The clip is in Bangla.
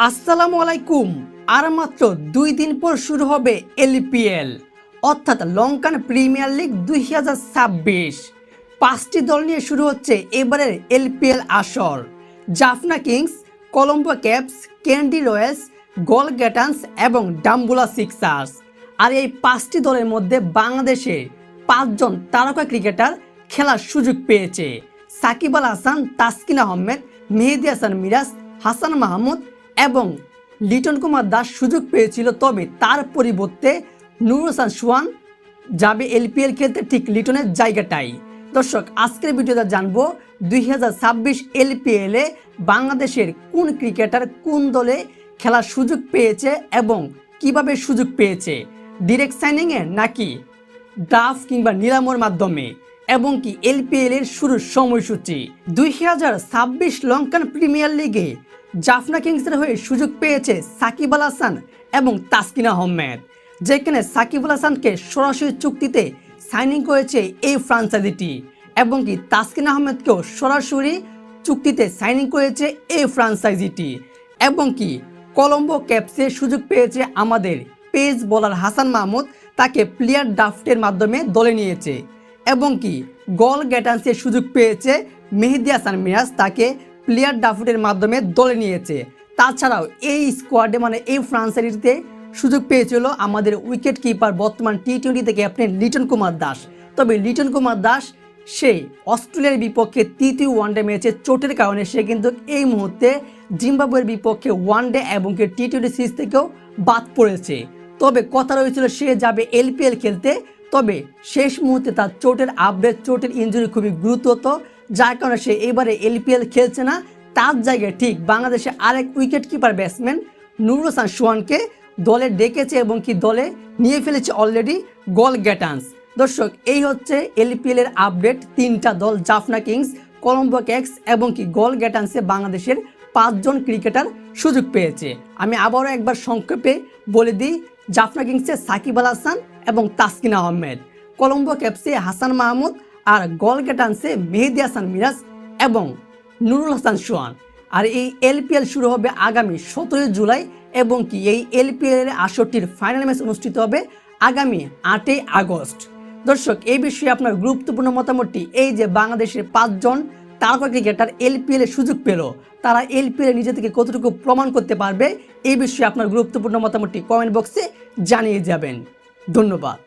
আসসালামু আলাইকুম। আর মাত্র 2 দিন পর শুরু হবে এলপিএল অর্থাৎ লঙ্কান প্রিমিয়ার লিগ 2026। 5টি দল নিয়ে শুরু হচ্ছে এবারের এলপিএল আসর। Jaffna Kings, Colombo Caps, Kandy Royals, গোলগ্যাটান্স এবং ডাম্বুলা সিক্সার্স। আর এই 5টি দলের মধ্যে বাংলাদেশের 5 জন তারকা ক্রিকেটার খেলার সুযোগ পেয়েছে। সাকিব আল হাসান, তাসকিন আহমেদ, মেহেদী হাসান মিরাজ, হাসান মাহমুদ এবং লিটন কুমার দাস সুযোগ পেয়েছিল, তবে তার পরিবর্তে নুরুল হাসান সোহান যাবে এলপিএল খেলতে ঠিক লিটনের জায়গাটাই। দর্শক, আজকের ভিডিওতে জানবো 2026 এলপিএলে বাংলাদেশের কোন ক্রিকেটার কোন দলে খেলার সুযোগ পেয়েছে এবং কিভাবে সুযোগ পেয়েছে, ডিরেক্ট সাইনিংয়ে নাকি ড্রাফট কিংবা নিলামের মাধ্যমে, এবং কি এলপিএল এর শুরুর সময়সূচি। 2026 লঙ্কান প্রিমিয়ার লিগে জাফনা কিংসের হয়ে সুযোগ পেয়েছে সাকিব আল হাসান এবং তাসকিন আহমেদ, যেখানে সাকিব আল হাসানকে সরাসরি চুক্তিতে সাইনিং করেছে এই ফ্রাঞ্চাইজিটি এবং কি তাসকিন আহমেদকেও সরাসরি চুক্তিতে সাইনিং করেছে এই ফ্রাঞ্চাইজিটি। এবং কি কলম্বো ক্যাপসে সুযোগ পেয়েছে আমাদের পেস বোলার হাসান মাহমুদ, তাকে প্লেয়ার ড্রাফটের মাধ্যমে দলে নিয়েছে। এবং কি গোলগ্যাটান্সে সুযোগ পেয়েছে মেহেদী হাসান মিরাজ, তাকে প্লেয়ার ড্রাফটের মাধ্যমে দলে নিয়েছে। তাছাড়াও এই স্কোয়াডে এই ফ্রাঞ্চাইজিতে সুযোগ পেয়েছিল আমাদের উইকেট কিপার বর্তমান টি-20 ক্যাপ্টেন লিটন কুমার দাস। তবে লিটন কুমার দাস সেই অস্ট্রেলিয়ার বিপক্ষে তৃতীয় ওয়ানডে ম্যাচে চোটের কারণে সে কিন্তু এই মুহূর্তে জিম্বাবুয়ের বিপক্ষে ওয়ানডে এবং টি-20 সিরিজ থেকেও বাদ পড়েছে। তবে কথা রয়েছিল সে যাবে এলপিএল খেলতে, তবে শেষ মুহূর্তে তার চোটের আপডেট, চোটের ইনজুরি খুবই গুরুত্বত, যার কারণে সে এবারে এলপিএল খেলছে না। তার জায়গায় ঠিক বাংলাদেশে আরেক wicket keeper batsman Nurul Hasan সোহানকে দলে ডেকেছে এবং কি দলে নিয়ে ফেলেছে অলরেডি গোলগ্যাটান্স। দর্শক, এই হচ্ছে এলপিএল এর আপডেট। 3টা দল জাফনা কিংস, কলম্বো ক্যাপস এবং কি গোলগ্যাটান্সে বাংলাদেশের 5 জন ক্রিকেটার সুযোগ পেয়েছে। আমি আবারও একবার সংক্ষেপে বলে দিই, জাফনা কিংসে সাকিব আল হাসান এবং তাসকিন আহমেদ, কলম্বো ক্যাপসে হাসান মাহমুদ, আর গোলগ্যাটান্সে মেহেদী হাসান মিরাজ এবং নুরুল হাসান সোহান। আর এই এলপিএল শুরু হবে আগামী 17 জুলাই এবং কি এই এলপিএল এর আসরটির ফাইনাল ম্যাচ অনুষ্ঠিত হবে আগামী 8 আগস্ট। দর্শক, এই বিষয়ে আপনার গুরুত্বপূর্ণ মতামতটি, এই যে বাংলাদেশের 5 জন তারকা ক্রিকেটার এলপিএল এর সুযোগ পেল, তারা এলপিএল নিজে থেকে কতটুকু প্রমাণ করতে পারবে, এই বিষয়ে আপনার গুরুত্বপূর্ণ মতামতটি কমেন্ট বক্সে জানিয়ে যাবেন। ধন্যবাদ।